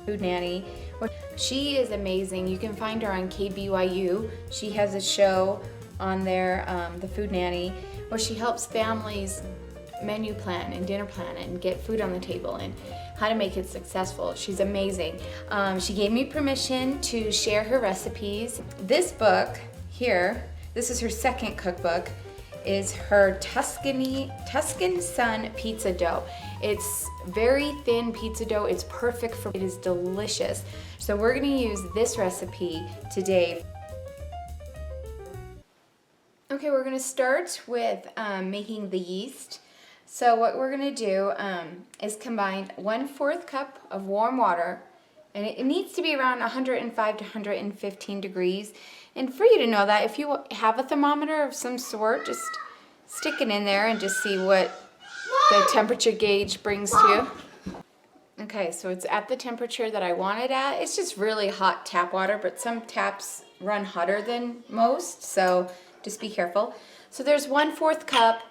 Food Nanny. She is amazing. You can find her on KBYU. She has a show on there, the Food Nanny, where she helps families menu plan and dinner plan and get food on the table and how to make it successful. She's amazing. She gave me permission to share her recipes. This book here, this is her second cookbook, is her Tuscan Sun pizza dough. It's very thin pizza dough. It's perfect for, it is delicious. So we're gonna use this recipe today. Okay, we're gonna start with making the yeast. So what we're gonna do is combine 1/4 cup of warm water, and it needs to be around 105 to 115 degrees. And for you to know that, if you have a thermometer of some sort, just stick it in there and just see what the temperature gauge brings to you. Okay, so it's at the temperature that I want it at. It's just really hot tap water, but some taps run hotter than most, so just be careful. So there's 1/4 cup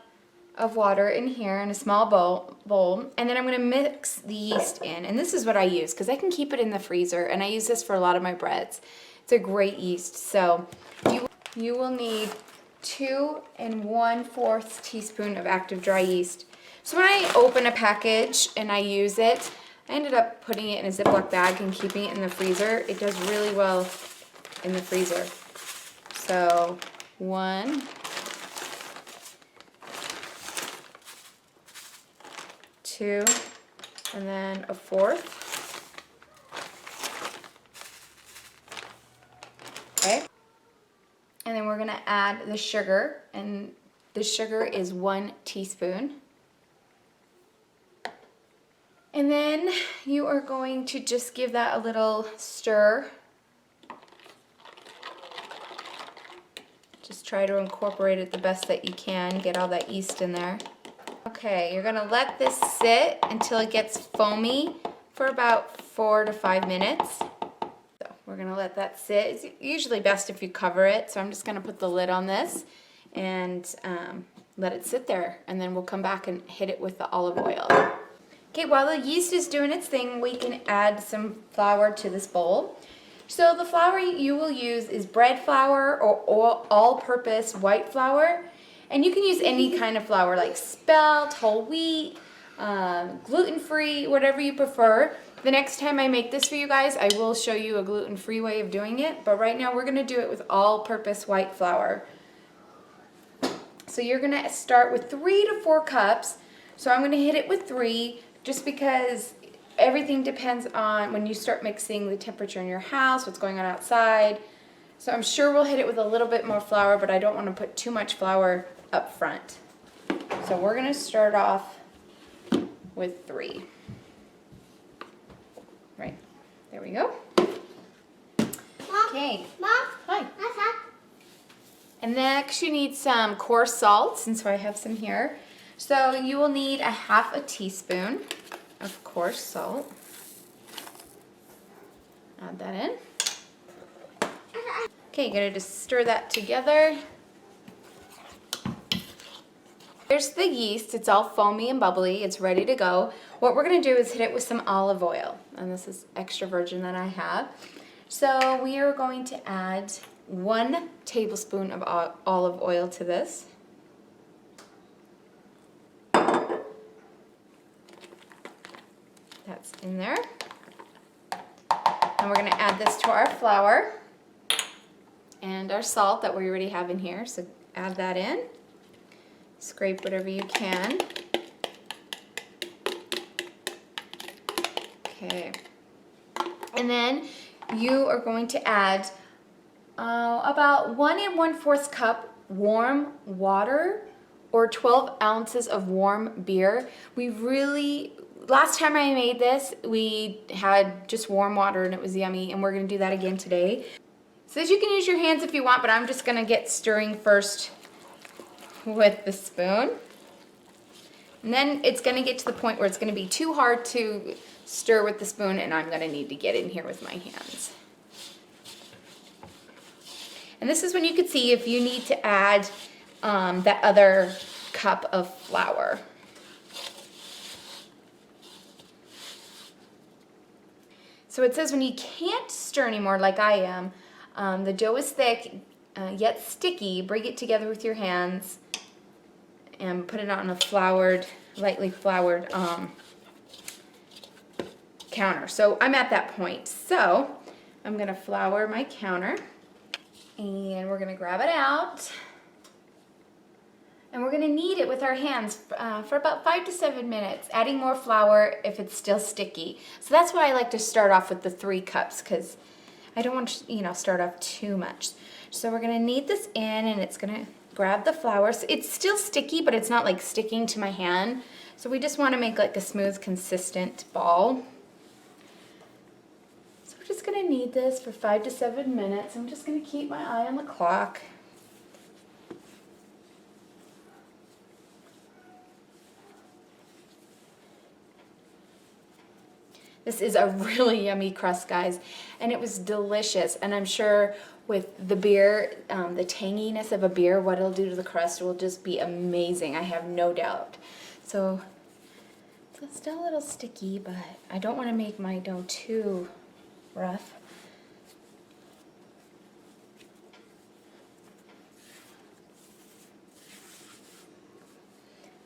of water in here in a small bowl, and then I'm going to mix the yeast in. And this is what I use because I can keep it in the freezer, and I use this for a lot of my breads. It's a great yeast. So you will need 2 1/4 teaspoon of active dry yeast. So when I open a package and I use it, I ended up putting it in a Ziploc bag and keeping it in the freezer. It does really well in the freezer. So 1, 2, and then 1/4. Okay. And then we're gonna add the sugar, and the sugar is 1 teaspoon. And then you are going to just give that a little stir. Just try to incorporate it the best that you can, get all that yeast in there. Okay, you're gonna let this sit until it gets foamy for about 4 to 5 minutes. So we're gonna let that sit. It's usually best if you cover it, so I'm just gonna put the lid on this and let it sit there, and then we'll come back and hit it with the olive oil. Okay, while the yeast is doing its thing, we can add some flour to this bowl. So the flour you will use is bread flour or all-purpose white flour. And you can use any kind of flour, like spelt, whole wheat, gluten-free, whatever you prefer. The next time I make this for you guys, I will show you a gluten-free way of doing it. But right now we're gonna do it with all-purpose white flour. So you're gonna start with 3 to 4 cups. So I'm gonna hit it with 3, just because everything depends on when you start mixing the temperature in your house, what's going on outside. So I'm sure we'll hit it with a little bit more flour, but I don't want to put too much flour up front. So we're going to start off with 3. Right, there we go. Mom, Okay. Mom, Hi. Hi. And next you need some coarse salt, and so I have some here. So you will need a 1/2 teaspoon of coarse salt. Add that in. Okay, you're gonna just stir that together. There's the yeast. It's all foamy and bubbly. It's ready to go. What we're gonna do is hit it with some olive oil, and this is extra virgin that I have. So we are going to add 1 tablespoon of olive oil to this. That's in there. And we're going to add this to our flour and our salt that we already have in here. So add that in. Scrape whatever you can. Okay. And then you are going to add about 1 1/4 cup warm water or 12 ounces of warm beer. Last time I made this, we had just warm water and it was yummy, and we're gonna do that again today. So you can use your hands if you want, but I'm just gonna get stirring first with the spoon. And then it's gonna get to the point where it's gonna be too hard to stir with the spoon, and I'm gonna need to get in here with my hands. And this is when you could see if you need to add that other cup of flour. So it says when you can't stir anymore like I am, the dough is thick yet sticky, bring it together with your hands and put it on a lightly floured counter. So I'm at that point. So I'm gonna flour my counter and we're gonna grab it out and we're gonna knead it with our hands for about 5 to 7 minutes, adding more flour if it's still sticky. So that's why I like to start off with the 3 cups because I don't want to, start off too much. So we're gonna knead this in and it's gonna grab the flour. So it's still sticky, but it's not like sticking to my hand. So we just wanna make like a smooth, consistent ball. So we're just gonna knead this for 5 to 7 minutes. I'm just gonna keep my eye on the clock. This is a really yummy crust, guys, and it was delicious. And I'm sure with the beer, the tanginess of a beer, what it'll do to the crust will just be amazing. I have no doubt. So it's still a little sticky, but I don't want to make my dough too rough.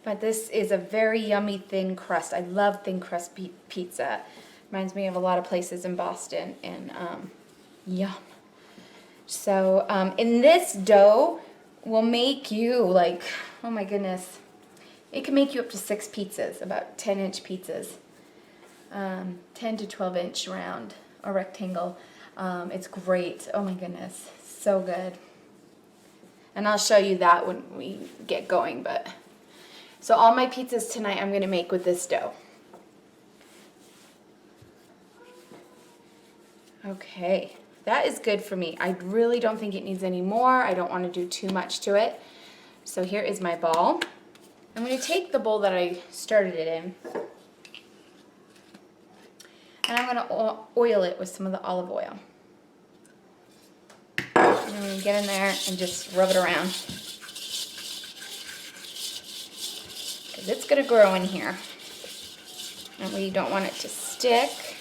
But this is a very yummy thin crust. I love thin crust pizza. Reminds me of a lot of places in Boston, and yum. So in this dough will make you like, oh my goodness, it can make you up to 6 pizzas, about 10-inch pizzas, 10 to 12-inch round or rectangle. It's great. Oh my goodness, so good. And I'll show you that when we get going. But so all my pizzas tonight I'm going to make with this dough. Okay, that is good for me. I really don't think it needs any more. I don't want to do too much to it. So here is my ball. I'm going to take the bowl that I started it in, and I'm going to oil it with some of the olive oil. And I'm going to get in there and just rub it around, because it's going to grow in here, and we don't want it to stick.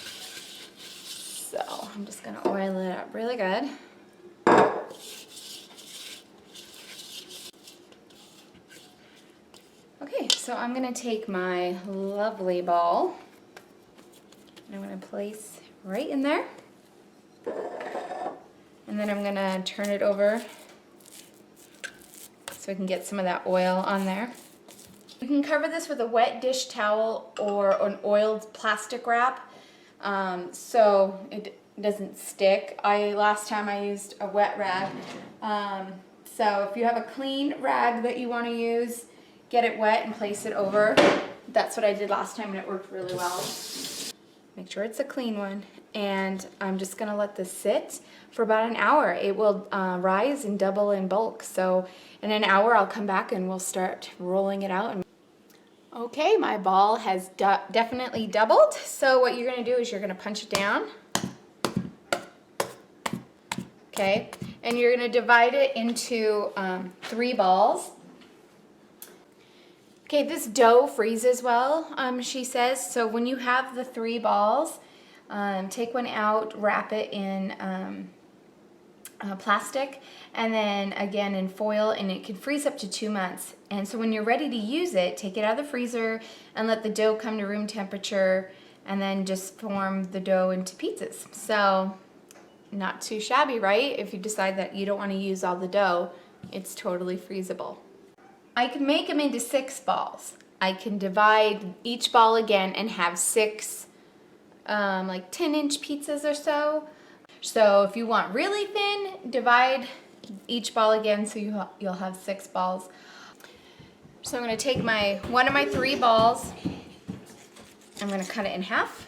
So I'm just gonna oil it up really good. Okay, so I'm gonna take my lovely ball and I'm gonna place right in there. And then I'm gonna turn it over so I can get some of that oil on there. You can cover this with a wet dish towel or an oiled plastic wrap. So it doesn't stick. Last time I used a wet rag. So if you have a clean rag that you want to use, get it wet and place it over. That's what I did last time and it worked really well. Make sure it's a clean one. And I'm just going to let this sit for about an hour. It will rise and double in bulk. So in an hour I'll come back and we'll start rolling it out. Okay, my ball has definitely doubled. So what you're going to do is you're going to punch it down. Okay, and you're going to divide it into 3 balls. Okay, this dough freezes well, she says. So when you have the 3 balls, take one out, wrap it in plastic, and then again in foil, and it can freeze up to 2 months. And so when you're ready to use it, take it out of the freezer and let the dough come to room temperature, and then just form the dough into pizzas. So not too shabby, right? If you decide that you don't want to use all the dough, it's totally freezable. I can make them into 6 balls. I can divide each ball again and have 6 like 10-inch pizzas or so. So if you want really thin, divide each ball again so you'll have 6 balls. So I'm going to take one of my 3 balls. I'm going to cut it in half.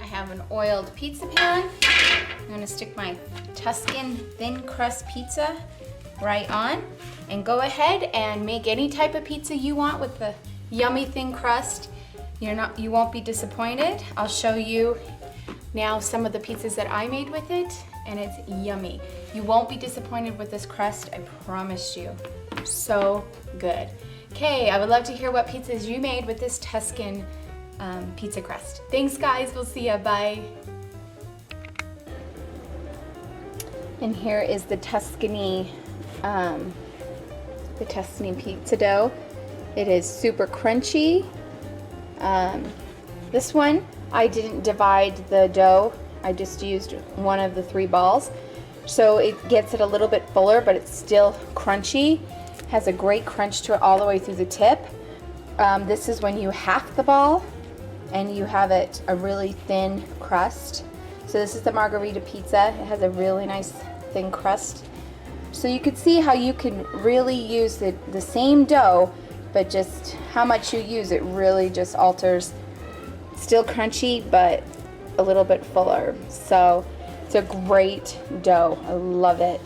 I have an oiled pizza pan. I'm going to stick my Tuscan thin crust pizza right on, and go ahead and make any type of pizza you want with the yummy thin crust. You won't be disappointed. I'll show you now some of the pizzas that I made with it, and it's yummy. You won't be disappointed with this crust, I promise you. So good. Okay, I would love to hear what pizzas you made with this Tuscan pizza crust. Thanks guys, we'll see ya, bye. And here is the Tuscany pizza dough. It is super crunchy. This one, I didn't divide the dough. I just used one of the 3 balls. So it gets it a little bit fuller, but it's still crunchy. Has a great crunch to it all the way through the tip. This is when you half the ball and you have it a really thin crust. So this is the margarita pizza. It has a really nice thin crust. So you can see how you can really use the same dough, but just how much you use it really just alters. Still crunchy, but a little bit fuller. So it's a great dough. I love it.